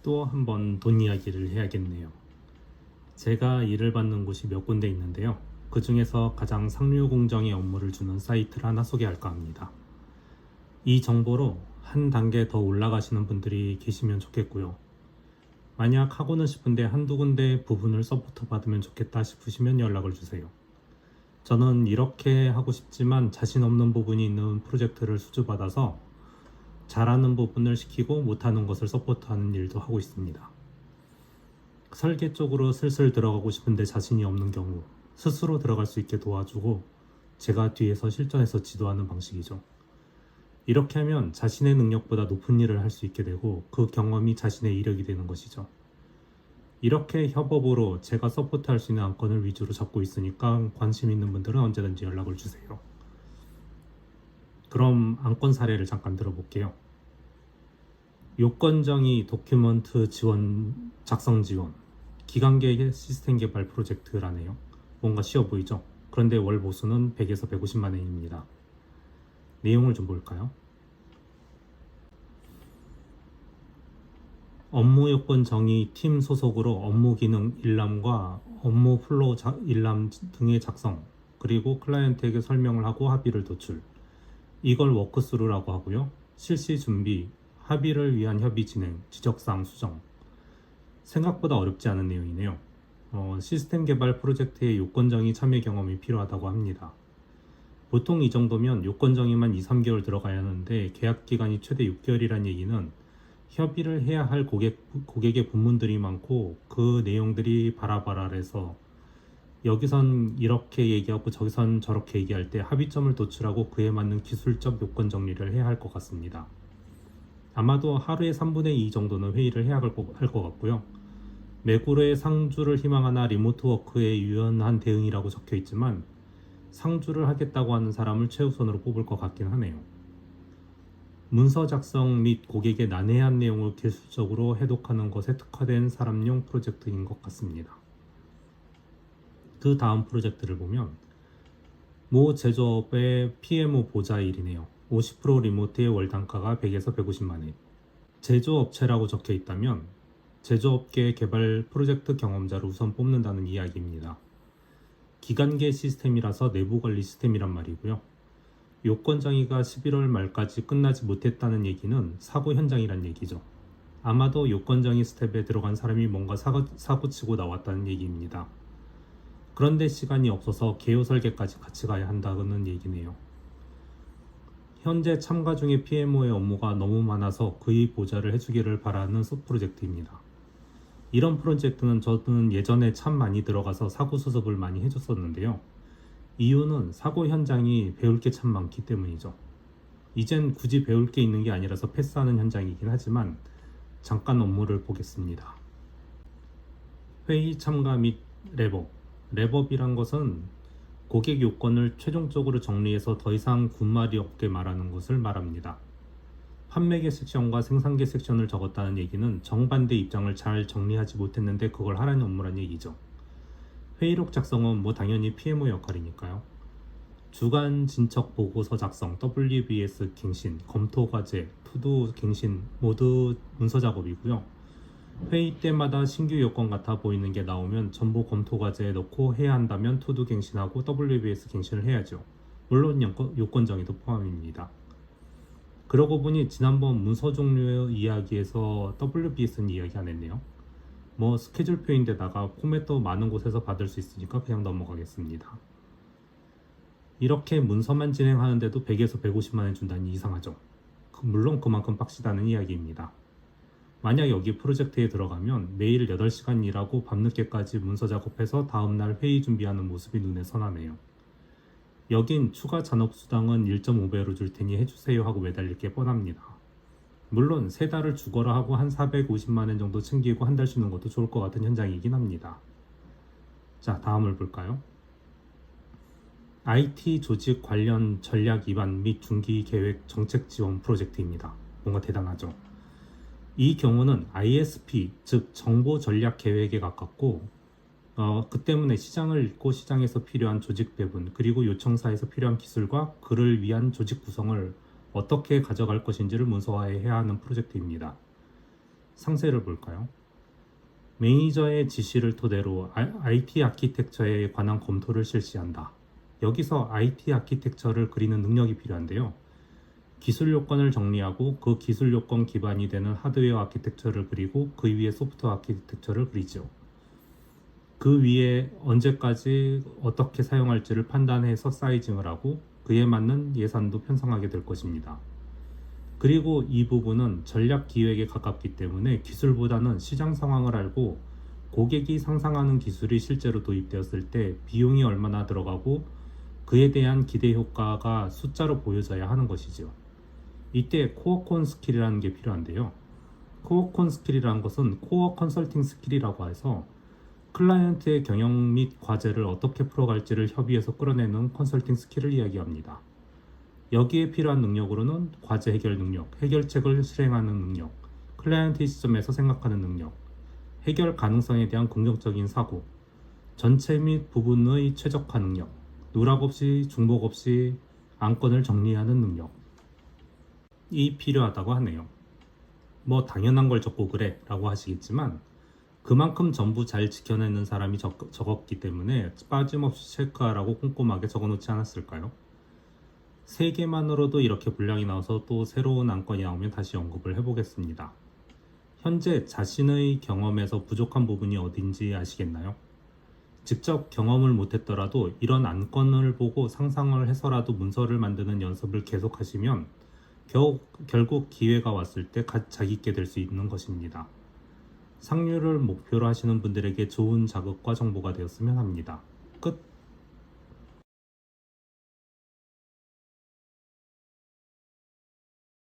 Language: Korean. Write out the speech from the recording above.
또 한 번 돈 이야기를 해야겠네요. 제가 일을 받는 곳이 몇 군데 있는데요. 그 중에서 가장 상류 공정의 업무를 주는 사이트를 하나 소개할까 합니다. 이 정보로 한 단계 더 올라가시는 분들이 계시면 좋겠고요. 만약 하고는 싶은데 한두 군데 부분을 서포트 받으면 좋겠다 싶으시면 연락을 주세요. 저는 이렇게 하고 싶지만 자신 없는 부분이 있는 프로젝트를 수주받아서 잘하는 부분을 시키고 못하는 것을 서포트하는 일도 하고 있습니다. 설계 쪽으로 슬슬 들어가고 싶은데 자신이 없는 경우 스스로 들어갈 수 있게 도와주고 제가 뒤에서 실전에서 지도하는 방식이죠. 이렇게 하면 자신의 능력보다 높은 일을 할 수 있게 되고 그 경험이 자신의 이력이 되는 것이죠. 이렇게 협업으로 제가 서포트할 수 있는 안건을 위주로 잡고 있으니까 관심 있는 분들은 언제든지 연락을 주세요. 그럼 안건 사례를 잠깐 들어볼게요. 요건정의 도큐먼트 지원, 작성 지원, 기간계 시스템 개발 프로젝트라네요. 뭔가 쉬워 보이죠? 그런데 월 보수는 100에서 150만 원입니다. 내용을 좀 볼까요? 업무 요건 정의 팀 소속으로 업무 기능 일람과 업무 플로우 일람 등의 작성, 그리고 클라이언트에게 설명을 하고 합의를 도출. 이걸 워크스루라고 하고요. 실시 준비, 합의를 위한 협의 진행, 지적사항 수정. 생각보다 어렵지 않은 내용이네요. 시스템 개발 프로젝트의 요건정의 참여 경험이 필요하다고 합니다. 보통 이 정도면 요건정의만 2-3개월 들어가야 하는데 계약 기간이 최대 6개월이란 얘기는 협의를 해야 할 고객의 부문들이 많고 그 내용들이 바라바라해서 여기선 이렇게 얘기하고 저기선 저렇게 얘기할 때 합의점을 도출하고 그에 맞는 기술적 요건 정리를 해야 할 것 같습니다. 아마도 하루에 3분의 2 정도는 회의를 해야 할 것 같고요. 매구로의 상주를 희망하나 리모트 워크에 유연한 대응이라고 적혀 있지만 상주를 하겠다고 하는 사람을 최우선으로 뽑을 것 같긴 하네요. 문서 작성 및 고객의 난해한 내용을 기술적으로 해독하는 것에 특화된 사람용 프로젝트인 것 같습니다. 그 다음 프로젝트를 보면 모 제조업의 PMO 보좌 일이네요. 50% 리모트의 월 단가가 100에서 150만 원. 제조업체라고 적혀 있다면 제조업계 개발 프로젝트 경험자를 우선 뽑는다는 이야기입니다. 기간계 시스템이라서 내부 관리 시스템이란 말이고요. 요건정의가 11월 말까지 끝나지 못했다는 얘기는 사고 현장이란 얘기죠. 아마도 요건정의 스텝에 들어간 사람이 뭔가 사고치고 나왔다는 얘기입니다. 그런데 시간이 없어서 개요 설계까지 같이 가야 한다는 얘기네요. 현재 참가 중의 PMO의 업무가 너무 많아서 그의 보좌를 해주기를 바라는 프로젝트입니다. 이런 프로젝트는 저는 예전에 참 많이 들어가서 사고 수습을 많이 해줬었는데요. 이유는 사고 현장이 배울 게 참 많기 때문이죠. 이젠 굳이 배울 게 있는 게 아니라서 패스하는 현장이긴 하지만 잠깐 업무를 보겠습니다. 회의 참가 및 랩업. 랩업이란 것은 고객 요건을 최종적으로 정리해서 더 이상 군말이 없게 말하는 것을 말합니다. 판매계 섹션과 생산계 섹션을 적었다는 얘기는 정반대 입장을 잘 정리하지 못했는데 그걸 하라는 업무란 얘기죠. 회의록 작성은 당연히 PMO 역할이니까요. 주간 진척 보고서 작성, WBS 갱신, 검토 과제, 투두 갱신 모두 문서 작업이고요. 회의 때마다 신규 요건 같아 보이는 게 나오면 전부 검토 과제에 넣고 해야 한다면 투두 갱신하고 WBS 갱신을 해야죠. 물론 요건 정의도 포함입니다. 그러고 보니 지난번 문서 종류의 이야기에서 WBS는 이야기 안 했네요. 스케줄표인데다가 포맷도 많은 곳에서 받을 수 있으니까 그냥 넘어가겠습니다. 이렇게 문서만 진행하는데도 100에서 150만 원 준다니 이상하죠. 물론 그만큼 빡시다는 이야기입니다. 만약 여기 프로젝트에 들어가면 매일 8시간 일하고 밤늦게까지 문서 작업해서 다음날 회의 준비하는 모습이 눈에 선하네요. 여긴 추가 잔업수당은 1.5배로 줄 테니 해주세요 하고 매달릴 게 뻔합니다. 물론 3달을 죽어라 하고 한 450만 원 정도 챙기고 한 달 쉬는 것도 좋을 것 같은 현장이긴 합니다. 자, 다음을 볼까요? IT 조직 관련 전략 입안 및 중기 계획 정책 지원 프로젝트입니다. 뭔가 대단하죠? 이 경우는 ISP, 즉 정보 전략 계획에 가깝고 그 때문에 시장을 읽고 시장에서 필요한 조직 배분 그리고 요청사에서 필요한 기술과 그를 위한 조직 구성을 어떻게 가져갈 것인지를 문서화해야 하는 프로젝트입니다. 상세를 볼까요? 매니저의 지시를 토대로 IT 아키텍처에 관한 검토를 실시한다. 여기서 IT 아키텍처를 그리는 능력이 필요한데요. 기술 요건을 정리하고 그 기술 요건 기반이 되는 하드웨어 아키텍처를 그리고 그 위에 소프트웨어 아키텍처를 그리죠. 그 위에 언제까지 어떻게 사용할지를 판단해서 사이징을 하고 그에 맞는 예산도 편성하게 될 것입니다. 그리고 이 부분은 전략 기획에 가깝기 때문에 기술보다는 시장 상황을 알고 고객이 상상하는 기술이 실제로 도입되었을 때 비용이 얼마나 들어가고 그에 대한 기대 효과가 숫자로 보여져야 하는 것이죠. 이때 코어콘 스킬이라는 게 필요한데요. 코어콘 스킬이라는 것은 코어 컨설팅 스킬이라고 해서 클라이언트의 경영 및 과제를 어떻게 풀어갈지를 협의해서 끌어내는 컨설팅 스킬을 이야기합니다. 여기에 필요한 능력으로는 과제 해결 능력, 해결책을 실행하는 능력, 클라이언트 시점에서 생각하는 능력, 해결 가능성에 대한 긍정적인 사고, 전체 및 부분의 최적화 능력, 누락 없이 중복 없이 안건을 정리하는 능력이 필요하다고 하네요. 뭐 당연한 걸 적고 그래 라고 하시겠지만 그만큼 전부 잘 지켜내는 사람이 적었기 때문에 빠짐없이 체크하라고 꼼꼼하게 적어놓지 않았을까요? 3개만으로도 이렇게 분량이 나와서 또 새로운 안건이 나오면 다시 언급을 해보겠습니다. 현재 자신의 경험에서 부족한 부분이 어딘지 아시겠나요? 직접 경험을 못했더라도 이런 안건을 보고 상상을 해서라도 문서를 만드는 연습을 계속하시면 결국 기회가 왔을 때 자기 있게 될 수 있는 것입니다. 상류를 목표로 하시는 분들에게 좋은 자극과 정보가 되었으면 합니다. 끝.